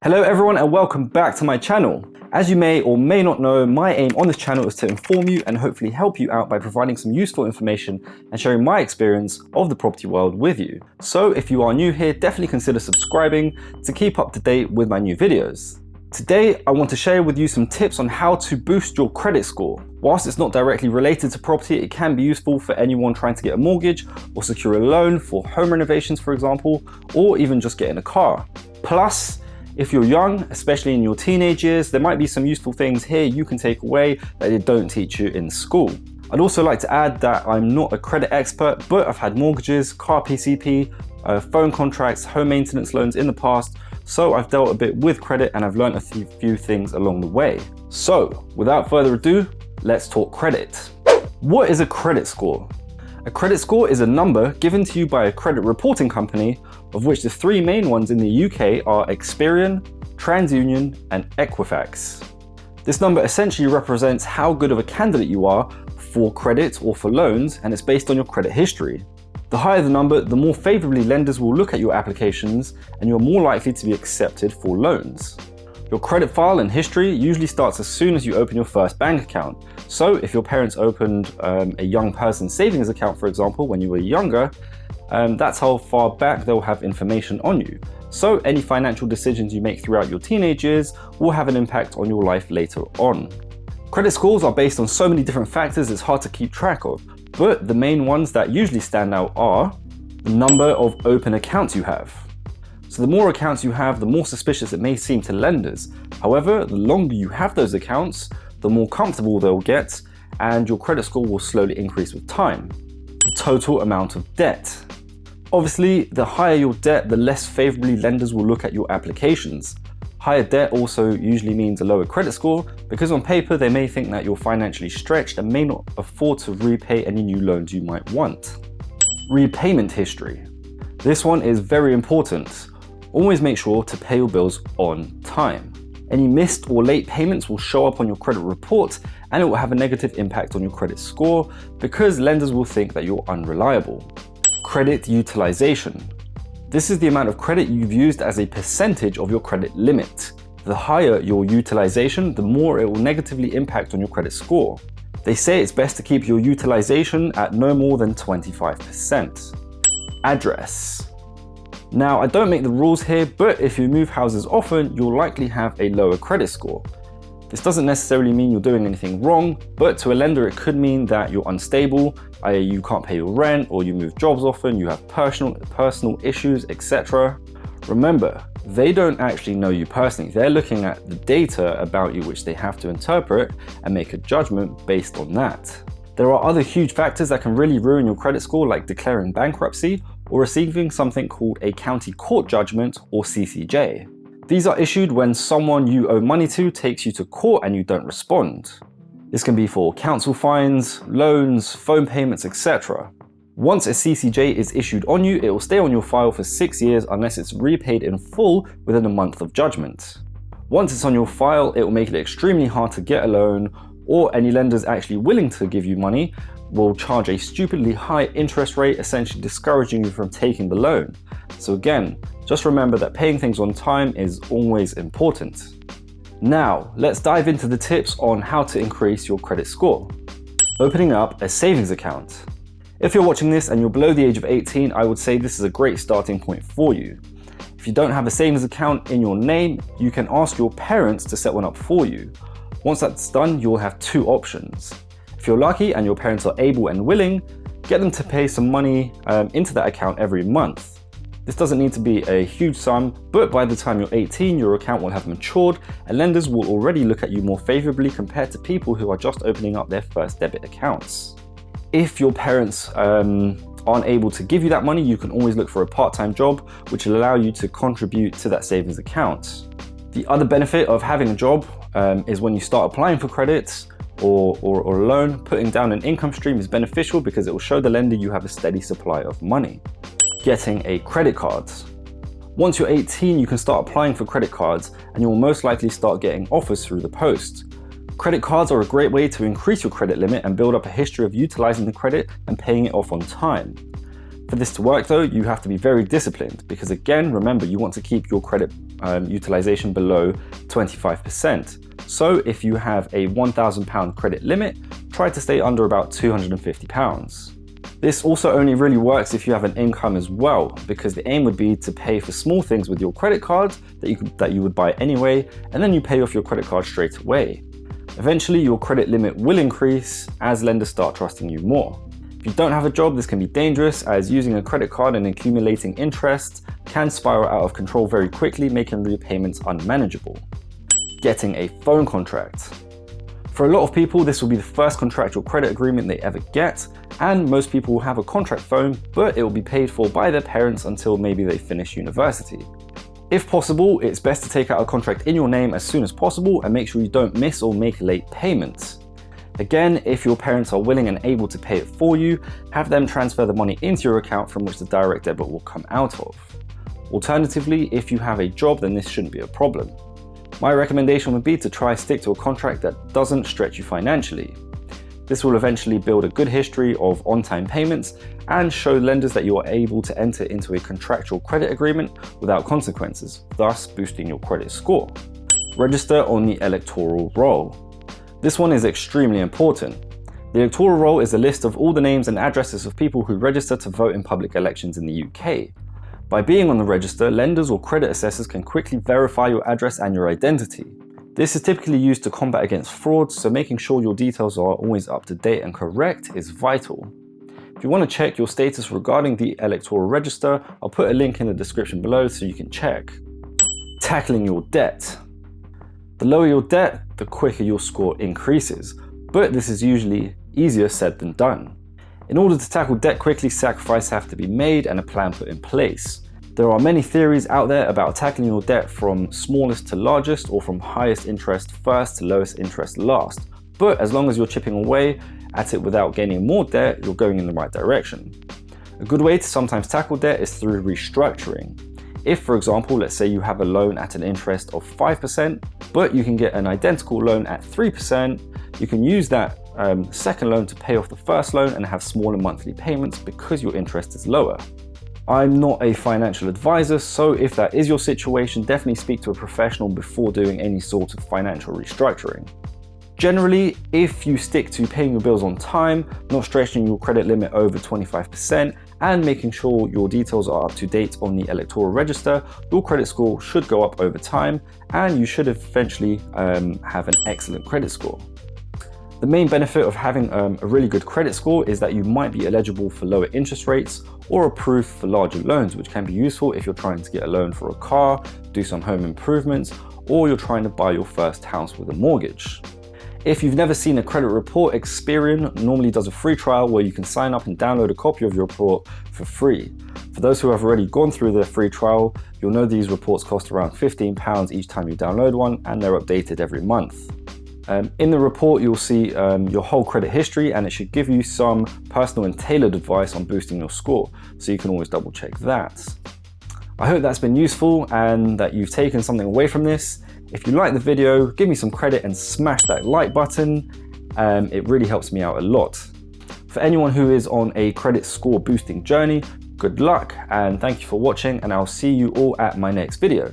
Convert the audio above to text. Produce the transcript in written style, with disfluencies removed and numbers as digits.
Hello everyone and welcome back to my channel. As you may or may not know, my aim on this channel is to inform you and hopefully help you out by providing some useful information and sharing my experience of the property world with you. So if you are new here, definitely consider subscribing to keep up to date with my new videos. Today, I want to share with you some tips on how to boost your credit score. Whilst it's not directly related to property, it can be useful for anyone trying to get a mortgage or secure a loan for home renovations, for example, or even just getting a car. Plus, if you're young, especially in your teenage years, there might be some useful things here you can take away that they don't teach you in school. I'd also like to add that I'm not a credit expert, but I've had mortgages, car PCP, phone contracts, home maintenance loans in the past, so I've dealt a bit with credit and I've learned a few things along the way. So without further ado, let's talk credit. What is a credit score? A credit score is a number given to you by a credit reporting company, of which the three main ones in the UK are Experian, TransUnion and Equifax. This number essentially represents how good of a candidate you are for credit or for loans, and it's based on your credit history. The higher the number, the more favorably lenders will look at your applications and you're more likely to be accepted for loans. Your credit file and history usually starts as soon as you open your first bank account. So if your parents opened a young person's savings account, for example, when you were younger, that's how far back they'll have information on you. So any financial decisions you make throughout your teenage years will have an impact on your life later on. Credit scores are based on so many different factors it's hard to keep track of, but the main ones that usually stand out are the number of open accounts you have. So the more accounts you have, the more suspicious it may seem to lenders. However, the longer you have those accounts, the more comfortable they'll get, and your credit score will slowly increase with time. The total amount of debt. Obviously, the higher your debt, the less favorably lenders will look at your applications. Higher debt also usually means a lower credit score because on paper they may think that you're financially stretched and may not afford to repay any new loans you might want. Repayment history. This one is very important. Always make sure to pay your bills on time. Any missed or late payments will show up on your credit report and it will have a negative impact on your credit score because lenders will think that you're unreliable. Credit utilization. This is the amount of credit you've used as a percentage of your credit limit. The higher your utilization, the more it will negatively impact on your credit score. They say it's best to keep your utilization at no more than 25%. Address. Now, I don't make the rules here, but if you move houses often, you'll likely have a lower credit score. This doesn't necessarily mean you're doing anything wrong, but to a lender it could mean that you're unstable, i.e. you can't pay your rent, or you move jobs often, you have personal issues, etc. Remember, they don't actually know you personally. They're looking at the data about you which they have to interpret and make a judgment based on that. There are other huge factors that can really ruin your credit score, like declaring bankruptcy or receiving something called a county court judgment or CCJ. These are issued when someone you owe money to takes you to court and you don't respond. This can be for council fines, loans, phone payments, etc. Once a CCJ is issued on you, it will stay on your file for 6 years unless it's repaid in full within a month of judgment. Once it's on your file, it will make it extremely hard to get a loan, or any lenders actually willing to give you money will charge a stupidly high interest rate, essentially discouraging you from taking the loan. So again, just remember that paying things on time is always important. Now, let's dive into the tips on how to increase your credit score. Opening up a savings account. If you're watching this and you're below the age of 18, I would say this is a great starting point for you. If you don't have a savings account in your name, you can ask your parents to set one up for you. Once that's done, you'll have two options. If you're lucky and your parents are able and willing, get them to pay some money into that account every month. This doesn't need to be a huge sum, but by the time you're 18, your account will have matured and lenders will already look at you more favorably compared to people who are just opening up their first debit accounts. If your parents aren't able to give you that money, you can always look for a part-time job, which will allow you to contribute to that savings account. The other benefit of having a job is when you start applying for credits or a loan, putting down an income stream is beneficial because it will show the lender you have a steady supply of money. Getting a credit card. Once you're 18, you can start applying for credit cards and you will most likely start getting offers through the post. Credit cards are a great way to increase your credit limit and build up a history of utilizing the credit and paying it off on time. For this to work though, you have to be very disciplined because again, remember, you want to keep your credit utilization below 25%. So if you have a £1,000 credit limit, try to stay under about £250. This also only really works if you have an income as well, because the aim would be to pay for small things with your credit card that you would buy anyway, and then you pay off your credit card straight away. Eventually, your credit limit will increase as lenders start trusting you more. If you don't have a job, this can be dangerous, as using a credit card and accumulating interest can spiral out of control very quickly, making repayments unmanageable. Getting a phone contract. For a lot of people, this will be the first contractual credit agreement they ever get, and most people will have a contract phone, but it will be paid for by their parents until maybe they finish university. If possible, it's best to take out a contract in your name as soon as possible and make sure you don't miss or make late payments. Again, if your parents are willing and able to pay it for you, have them transfer the money into your account from which the direct debit will come out of. Alternatively, if you have a job, then this shouldn't be a problem. My recommendation would be to try stick to a contract that doesn't stretch you financially. This will eventually build a good history of on-time payments and show lenders that you are able to enter into a contractual credit agreement without consequences, thus boosting your credit score. Register on the electoral roll. This one is extremely important. The electoral roll is a list of all the names and addresses of people who register to vote in public elections in the UK. By being on the register, lenders or credit assessors can quickly verify your address and your identity. This is typically used to combat against fraud, so making sure your details are always up to date and correct is vital. If you want to check your status regarding the electoral register, I'll put a link in the description below so you can check. Tackling your debt. The lower your debt, the quicker your score increases, but this is usually easier said than done. In order to tackle debt quickly, sacrifices have to be made and a plan put in place. There are many theories out there about tackling your debt from smallest to largest, or from highest interest first to lowest interest last. But as long as you're chipping away at it without gaining more debt, you're going in the right direction. A good way to sometimes tackle debt is through restructuring. If, for example, let's say you have a loan at an interest of 5%, but you can get an identical loan at 3%, you can use that second loan to pay off the first loan and have smaller monthly payments because your interest is lower. I'm not a financial advisor, so if that is your situation, definitely speak to a professional before doing any sort of financial restructuring. Generally, if you stick to paying your bills on time, not stretching your credit limit over 25%, and making sure your details are up to date on the electoral register, your credit score should go up over time, and you should eventually have an excellent credit score. The main benefit of having a really good credit score is that you might be eligible for lower interest rates or approved for larger loans, which can be useful if you're trying to get a loan for a car, do some home improvements, or you're trying to buy your first house with a mortgage. If you've never seen a credit report, Experian normally does a free trial where you can sign up and download a copy of your report for free. For those who have already gone through the free trial, you'll know these reports cost around £15 each time you download one, and they're updated every month. In the report, you'll see your whole credit history, and it should give you some personal and tailored advice on boosting your score, so you can always double check that. I hope that's been useful and that you've taken something away from this. If you like the video, give me some credit and smash that like button. It really helps me out a lot. For anyone who is on a credit score boosting journey, good luck and thank you for watching, and I'll see you all at my next video.